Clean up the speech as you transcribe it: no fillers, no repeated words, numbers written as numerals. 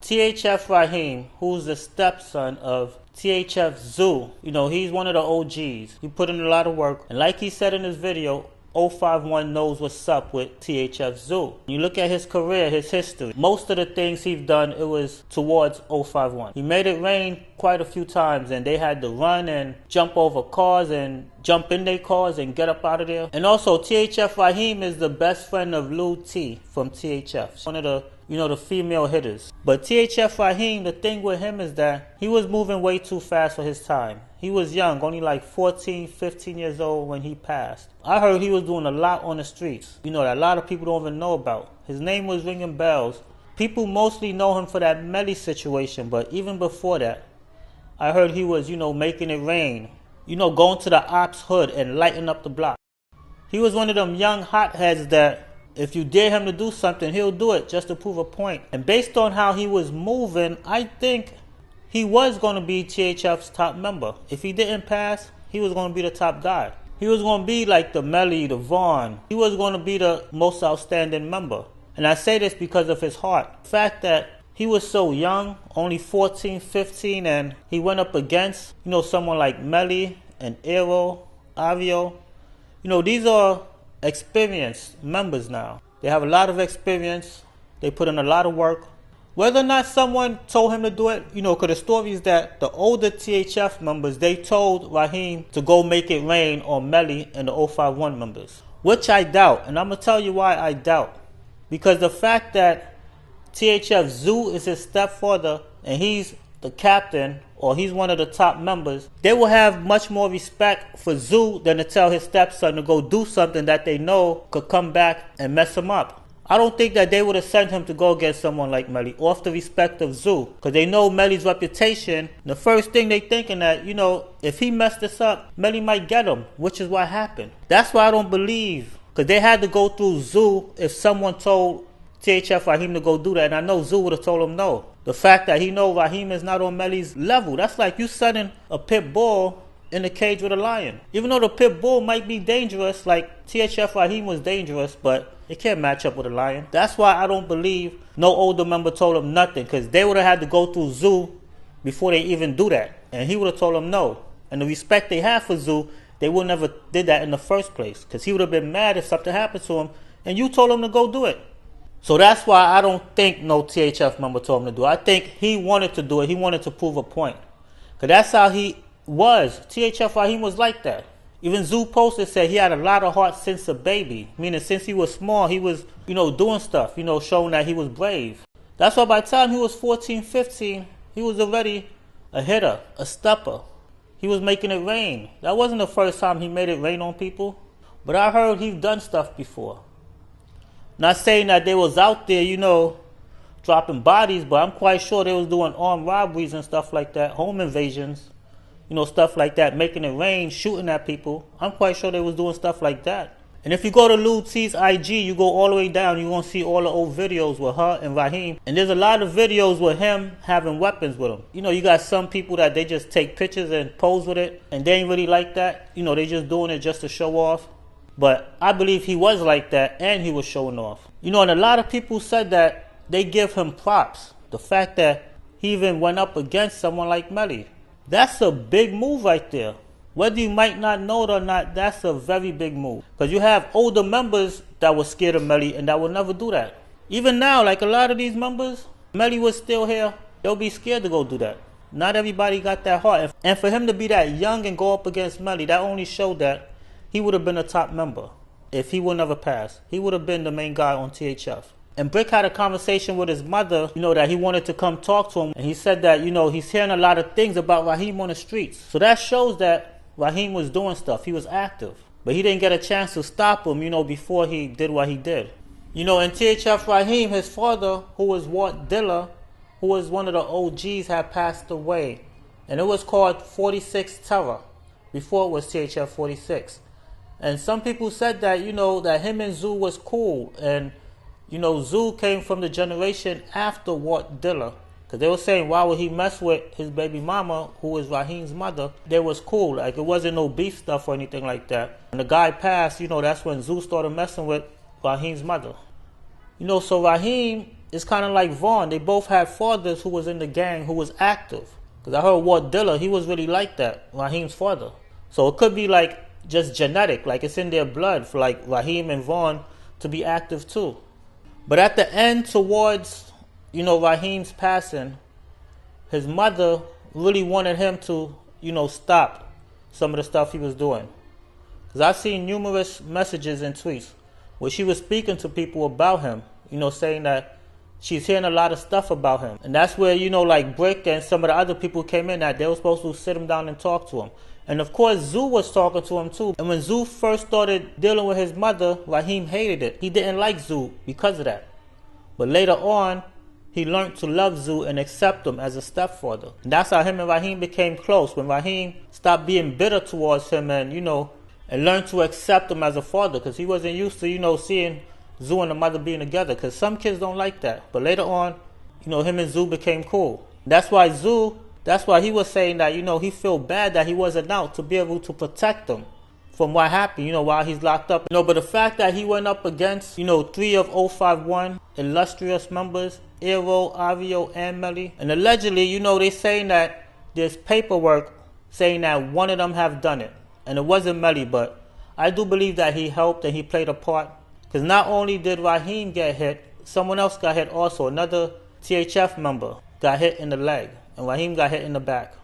THF Raheem, who's the stepson of THF Zoo, he's one of the OGs. He put in a lot of work. And like he said in his video, 051 knows what's up with THF Zoo. You look at his career, his history. Most of the things he's done, it was towards 051. He made it rain quite a few times, and they had to run and jump over cars and jump in their cars and get up out of there. And also, THF Raheem is the best friend of Lil T from THF. One of the the female hitters. But THF Raheem, the thing with him is that he was moving way too fast for his time. He was young, only like 14, 15 years old when he passed. I heard he was doing a lot on the streets, that a lot of people don't even know about. His name was ringing bells. People mostly know him for that Melly situation, but even before that, I heard he was, making it rain. Going to the ops hood and lighting up the block. He was one of them young hotheads that if you dare him to do something, he'll do it just to prove a point. And based on how he was moving, I think he was going to be THF's top member. If he didn't pass, he was going to be the top guy. He was going to be like the Melly, the Vaughn. He was going to be the most outstanding member. And I say this because of his heart. The fact that he was so young, only 14, 15, and he went up against, someone like Melly and Aero, Avio. These are experienced members now. They have a lot of experience. They put in a lot of work. Whether or not someone told him to do it, because the story is that the older THF members, they told Raheem to go make it rain on Melly and the 051 members. Which I doubt, and I'm going to tell you why I doubt. Because the fact that THF Zoo is his stepfather and he's the captain or he's one of the top members, they will have much more respect for Zoo than to tell his stepson to go do something that they know could come back and mess him up. I don't think that they would have sent him to go against someone like Melly off the respect of Zoo, because they know Melly's reputation. The first thing they thinking that, if he messed this up, Melly might get him, which is what happened. That's why I don't believe, because they had to go through Zoo if someone told THF Raheem to go do that, and I know Zoo would have told him no. The fact that he know Raheem is not on Melly's level, that's like you setting a pit bull in a cage with a lion. Even though the pit bull might be dangerous, like THF Raheem was dangerous, but it can't match up with a lion. That's why I don't believe no older member told him nothing, because they would have had to go through Zoo before they even do that. And he would have told him no. And the respect they have for Zoo, they would never did that in the first place, because he would have been mad if something happened to him and you told him to go do it. So that's why I don't think no THF member told him to do it. I think he wanted to do it. He wanted to prove a point. Because that's how he was. THF Raheem was like that. Even Zoo Poster said he had a lot of heart since a baby. Meaning since he was small, he was, doing stuff, showing that he was brave. That's why by the time he was 14, 15, he was already a hitter, a stepper. He was making it rain. That wasn't the first time he made it rain on people. But I heard he's done stuff before. Not saying that they was out there, dropping bodies, but I'm quite sure they was doing armed robberies and stuff like that, home invasions, stuff like that, making it rain, shooting at people. I'm quite sure they was doing stuff like that. And if you go to Lil T's IG, you go all the way down, you're going to see all the old videos with her and Raheem. And there's a lot of videos with him having weapons with him. You got some people that they just take pictures and pose with it, and they ain't really like that. They just doing it just to show off. But I believe he was like that, and he was showing off. And a lot of people said that they give him props. The fact that he even went up against someone like Melly. That's a big move right there. Whether you might not know it or not, that's a very big move. Because you have older members that were scared of Melly and that would never do that. Even now, like a lot of these members, Melly was still here, they'll be scared to go do that. Not everybody got that heart. And for him to be that young and go up against Melly, that only showed that he would have been a top member. If he would never pass, he would have been the main guy on THF. And Brick had a conversation with his mother, that he wanted to come talk to him. And he said that, he's hearing a lot of things about Raheem on the streets. So that shows that Raheem was doing stuff. He was active. But he didn't get a chance to stop him, before he did what he did. In THF Raheem, his father, who was Walt Diller, who was one of the OGs, had passed away. And it was called 46 Terror. Before it was THF 46. And some people said that, that him and Zoo was cool. And, Zoo came from the generation after Walt Diller. Because they were saying, why would he mess with his baby mama, who was Raheem's mother? They was cool. Like, it wasn't no beef stuff or anything like that. When the guy passed, that's when Zoo started messing with Raheem's mother. So Raheem it's kind of like Vaughn. They both had fathers who was in the gang who was active. Because I heard Walt Diller, he was really like that, Raheem's father. So it could be like just genetic, like it's in their blood for like Raheem and Vaughn to be active too. But at the end, towards, Raheem's passing, his mother really wanted him to, stop some of the stuff he was doing. Because I've seen numerous messages and tweets where she was speaking to people about him, saying that she's hearing a lot of stuff about him. And that's where, like Brick and some of the other people came in that they were supposed to sit him down and talk to him. And of course, Zoo was talking to him too. And when Zoo first started dealing with his mother, Raheem hated it. He didn't like Zoo because of that. But later on, he learned to love Zoo and accept him as a stepfather. And that's how him and Raheem became close. When Raheem stopped being bitter towards him and, and learned to accept him as a father. Because he wasn't used to, seeing Zoo and the mother being together. Because some kids don't like that. But later on, him and Zoo became cool. That's why he was saying that, he felt bad that he wasn't out to be able to protect him from what happened, while he's locked up. But the fact that he went up against, 3 of 051 illustrious members, Aero, Ario, and Melly. And allegedly, they saying that there's paperwork saying that one of them have done it. And it wasn't Melly, but I do believe that he helped and he played a part. Because not only did Raheem get hit, someone else got hit also. Another THF member got hit in the leg. And Raheem got hit in the back.